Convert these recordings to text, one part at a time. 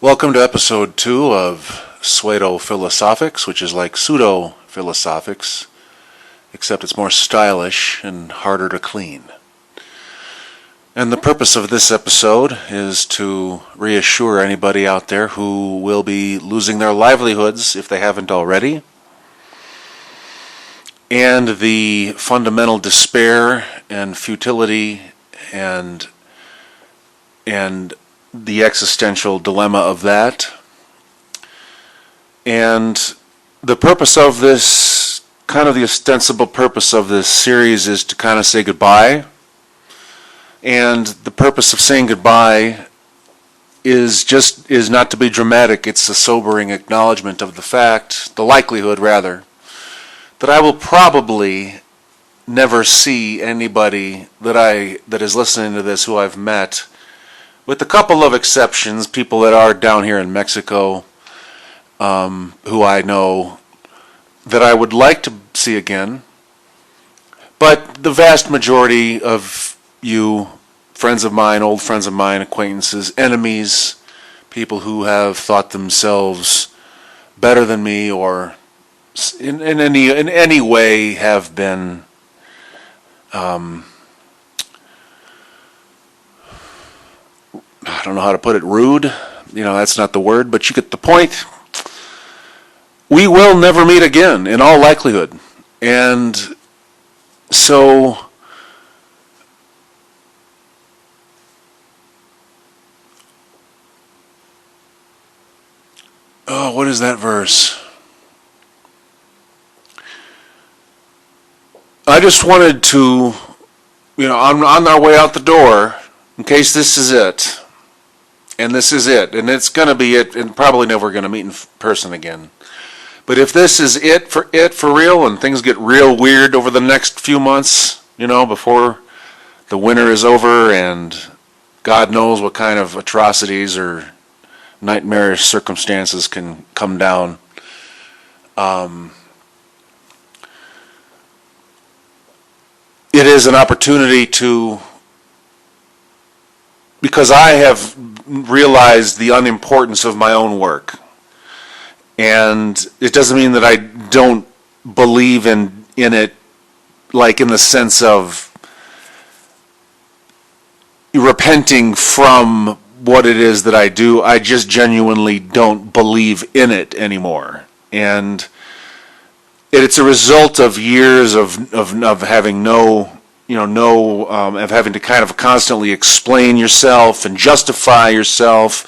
Welcome to episode 2 of Suedo Philosophics, which is like pseudo-philosophics, except it's more stylish and harder to clean. And the purpose of this episode is to reassure anybody out there who will be losing their livelihoods if they haven't already, and the fundamental despair and futility and the existential dilemma of that. And the purpose of this, kind of the ostensible purpose of this series, is to kind of say goodbye. And the purpose of saying goodbye is not to be dramatic. It's a sobering acknowledgement of the fact, the likelihood rather, that I will probably never see anybody that is listening to this who I've met, with a couple of exceptions, people that are down here in Mexico, who I know that I would like to see again. But the vast majority of you, friends of mine, old friends of mine, acquaintances, enemies, people who have thought themselves better than me or in any way have been I don't know how to put it, rude. That's not the word, but you get the point. We will never meet again, in all likelihood. And so what is that verse? I just wanted to, on our way out the door, in case this is it, and this is it, and it's going to be it, and probably never going to meet in person again. But if this is it for real, and things get real weird over the next few months, before the winter is over, and God knows what kind of atrocities or nightmarish circumstances can come down. It is an opportunity because I have realized the unimportance of my own work. And it doesn't mean that I don't believe in it, like in the sense of repenting from what it is that I do. I just genuinely don't believe in it anymore. And it's a result of years of having of having to kind of constantly explain yourself and justify yourself.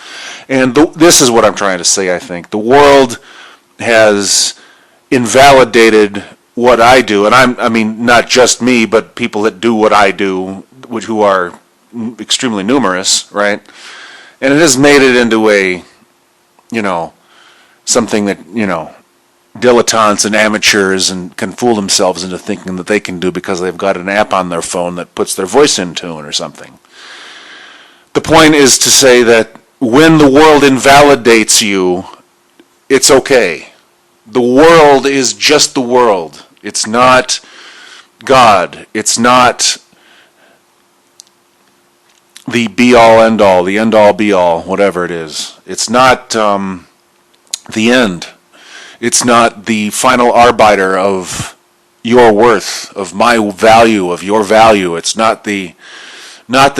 And this is what I'm trying to say, I think. The world has invalidated what I do. And I mean, not just me, but people that do what I do, who are extremely numerous, right? And it has made it into something that, dilettantes and amateurs and can fool themselves into thinking that they can do because they've got an app on their phone that puts their voice in tune or something. The point is to say that when the world invalidates you, it's okay. The world is just the world. It's not God. It's not the be-all, end-all, the end-all, be-all, whatever it is. It's not the end. It's not the final arbiter of your worth, of my value, of your value. It's not the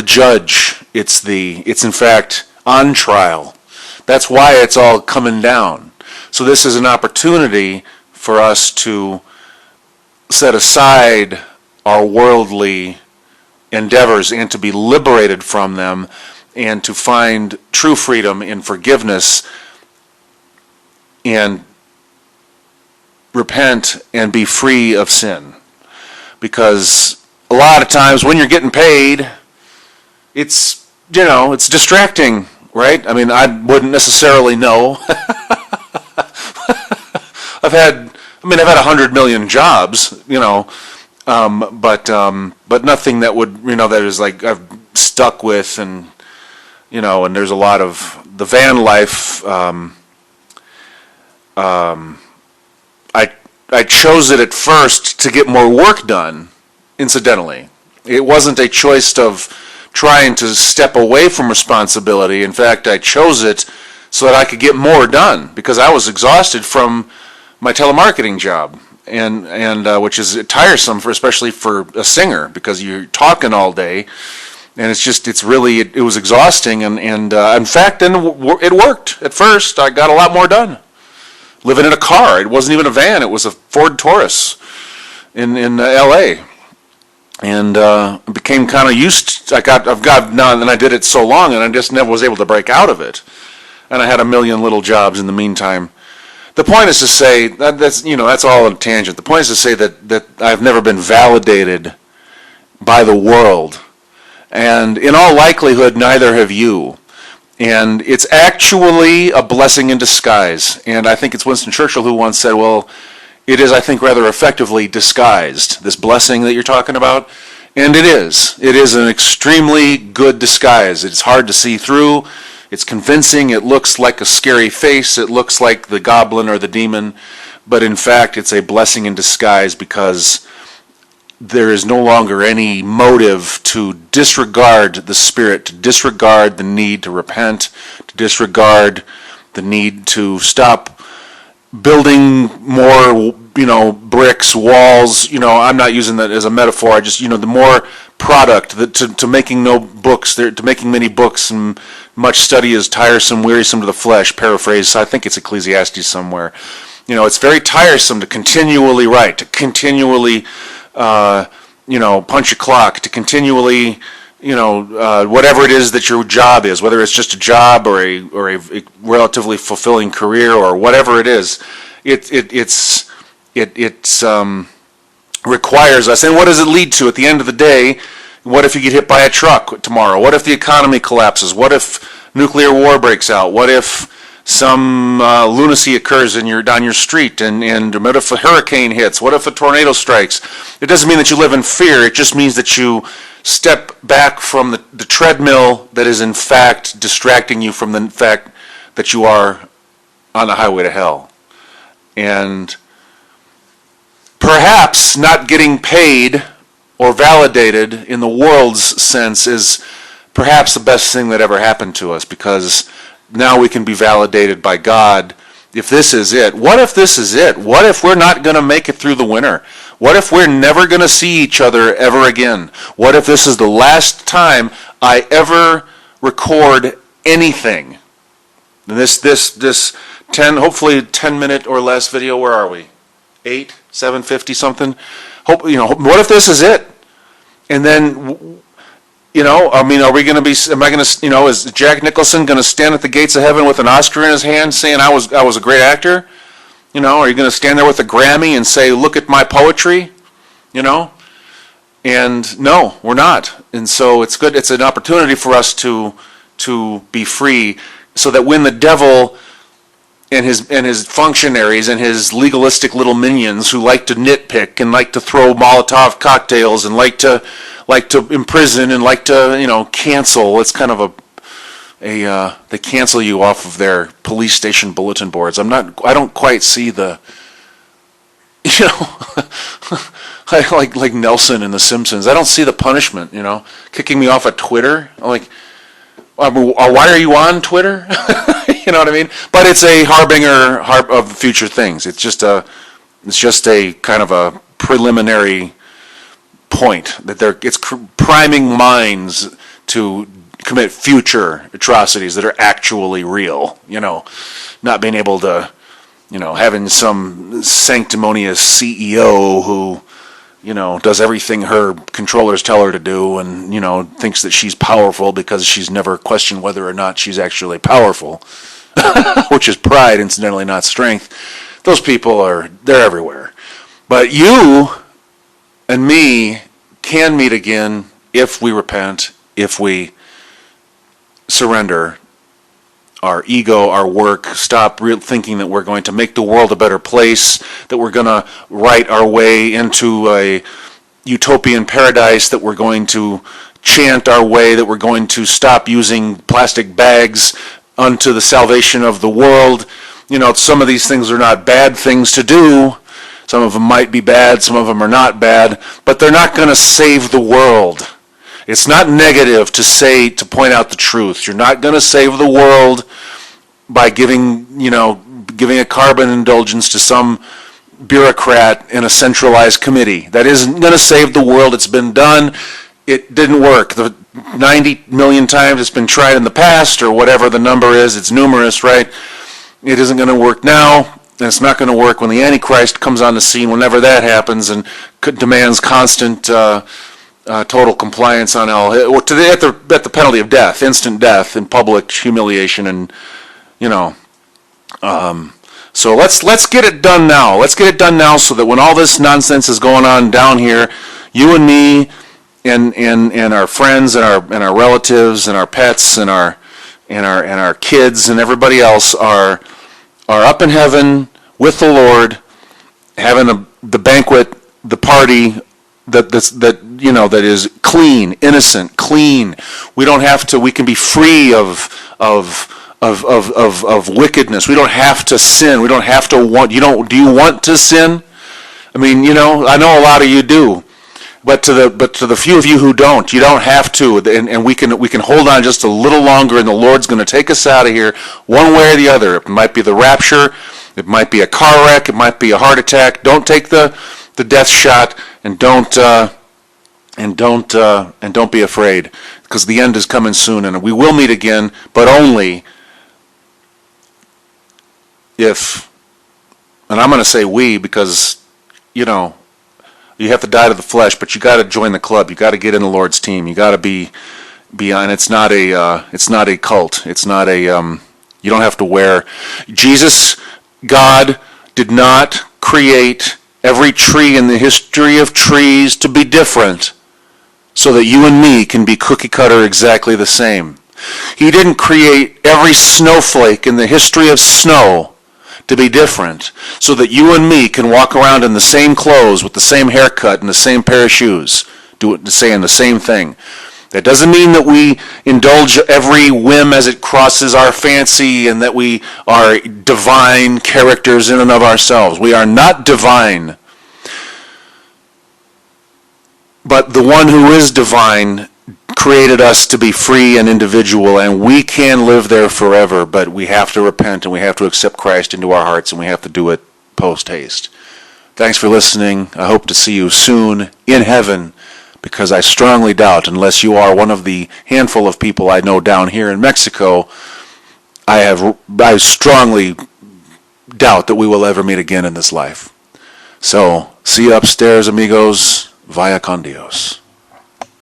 judge. It's in fact on trial. That's why it's all coming down. So this is an opportunity for us to set aside our worldly endeavors and to be liberated from them and to find true freedom in forgiveness and repent and be free of sin. Because a lot of times when you're getting paid, it's distracting, right? I mean, I wouldn't necessarily know. I've had 100 million jobs, but nothing that would, that is like I've stuck with, and and there's a lot of the van life. I chose it at first to get more work done, incidentally. It wasn't a choice of trying to step away from responsibility. In fact, I chose it so that I could get more done, because I was exhausted from my telemarketing job, and which is tiresome, especially for a singer, because you're talking all day, and it was exhausting, and in fact, then it worked at first. I got a lot more done. Living in a car, it wasn't even a van; it was a Ford Taurus in L.A. And became kind of used. I've got now, and I did it so long, and I just never was able to break out of it. And I had a million little jobs in the meantime. The point is to say that's all a tangent. The point is to say that I've never been validated by the world, and in all likelihood, neither have you. And it's actually a blessing in disguise. And I think it's Winston Churchill who once said, well, it is, I think, rather effectively disguised, this blessing that you're talking about. And it is. It is an extremely good disguise. It's hard to see through. It's convincing. It looks like a scary face. It looks like the goblin or the demon. But in fact, it's a blessing in disguise, because there is no longer any motive to disregard the Spirit, to disregard the need to repent, to disregard the need to stop building more, bricks, walls. I'm not using that as a metaphor. I just, the more product to making no books, to making many books, and much study is tiresome, wearisome to the flesh. Paraphrase. I think it's Ecclesiastes somewhere. It's very tiresome to continually write, to continually punch a clock, to continually, whatever it is that your job is, whether it's just a job or a relatively fulfilling career or whatever it is, it requires us. And what does it lead to at the end of the day? What if you get hit by a truck tomorrow? What if the economy collapses? What if nuclear war breaks out? What if some lunacy occurs on your street, and what if a hurricane hits? What if a tornado strikes? It doesn't mean that you live in fear. It just means that you step back from the treadmill that is in fact distracting you from the fact that you are on the highway to hell. And perhaps not getting paid or validated in the world's sense is perhaps the best thing that ever happened to us, because now we can be validated by God. If this is it, what if this is it? What if we're not going to make it through the winter? What if we're never going to see each other ever again? What if this is the last time I ever record anything? This 10, hopefully 10-minute or less video. Where are we? 7:50 something. What if this is it? And then, are we going to be? Am I going to? Is Jack Nicholson going to stand at the gates of heaven with an Oscar in his hand, saying I was a great actor? Are you going to stand there with a Grammy and say, look at my poetry? And no, we're not. And so it's good. It's an opportunity for us to be free, so that when the devil and his functionaries and his legalistic little minions who like to nitpick and like to throw Molotov cocktails and like to imprison and like to cancel, it's kind of they cancel you off of their police station bulletin boards. I don't quite see the like Nelson in The Simpsons. I don't see the punishment, kicking me off of Twitter. I'm like, why are you on Twitter? You know what I mean? But it's a harbinger of future things. It's just a kind of a preliminary point that it's priming minds to commit future atrocities that are actually real. Not being able to, having some sanctimonious CEO who, does everything her controllers tell her to do, and, thinks that she's powerful because she's never questioned whether or not she's actually powerful, which is pride, incidentally, not strength. Those people they're everywhere. But you and me can meet again if we repent, if we surrender our ego, our work, stop thinking that we're going to make the world a better place, that we're going to write our way into a utopian paradise, that we're going to chant our way, that we're going to stop using plastic bags unto the salvation of the world. Some of these things are not bad things to do. Some of them might be bad, some of them are not bad, but they're not going to save the world. It's not negative to point out the truth. You're not going to save the world by giving a carbon indulgence to some bureaucrat in a centralized committee. That isn't going to save the world. It's been done. It didn't work. The 90 million times it's been tried in the past, or whatever the number is, it's numerous, right? It isn't going to work now, and it's not going to work when the Antichrist comes on the scene, whenever that happens, and demands constant total compliance on all, or at the penalty of death, instant death, and public humiliation, and so let's get it done now. Let's get it done now, so that when all this nonsense is going on down here, you and me, and our friends, and our relatives, and our pets, and our kids, and everybody else are up in heaven with the Lord, having the banquet, the party that is clean, innocent, clean. We don't have to. We can be free of wickedness. We don't have to sin. We don't have to want. Do you want to sin? I mean, I know a lot of you do. But to the few of you who don't, you don't have to, and we can hold on just a little longer, and the Lord's going to take us out of here one way or the other. It might be the rapture, it might be a car wreck, it might be a heart attack. Don't take the death shot, and don't be afraid, because the end is coming soon, and we will meet again, but only if, and I'm going to say we, because you have to die to the flesh, but you got to join the club. You got to get in the Lord's team. You got to be on. It's not a cult. It's not a. You don't have to wear. Jesus, God, did not create every tree in the history of trees to be different, so that you and me can be cookie cutter exactly the same. He didn't create every snowflake in the history of snow to be different, so that you and me can walk around in the same clothes with the same haircut and the same pair of shoes, saying the same thing. That doesn't mean that we indulge every whim as it crosses our fancy, and that we are divine characters in and of ourselves. We are not divine. But the one who is divine created us to be free and individual, and we can live there forever, but we have to repent, and we have to accept Christ into our hearts, and we have to do it post-haste. Thanks for listening. I hope to see you soon in heaven, because I strongly doubt, unless you are one of the handful of people I know down here in Mexico, I strongly doubt that we will ever meet again in this life. So, see you upstairs, amigos. Vaya con Dios.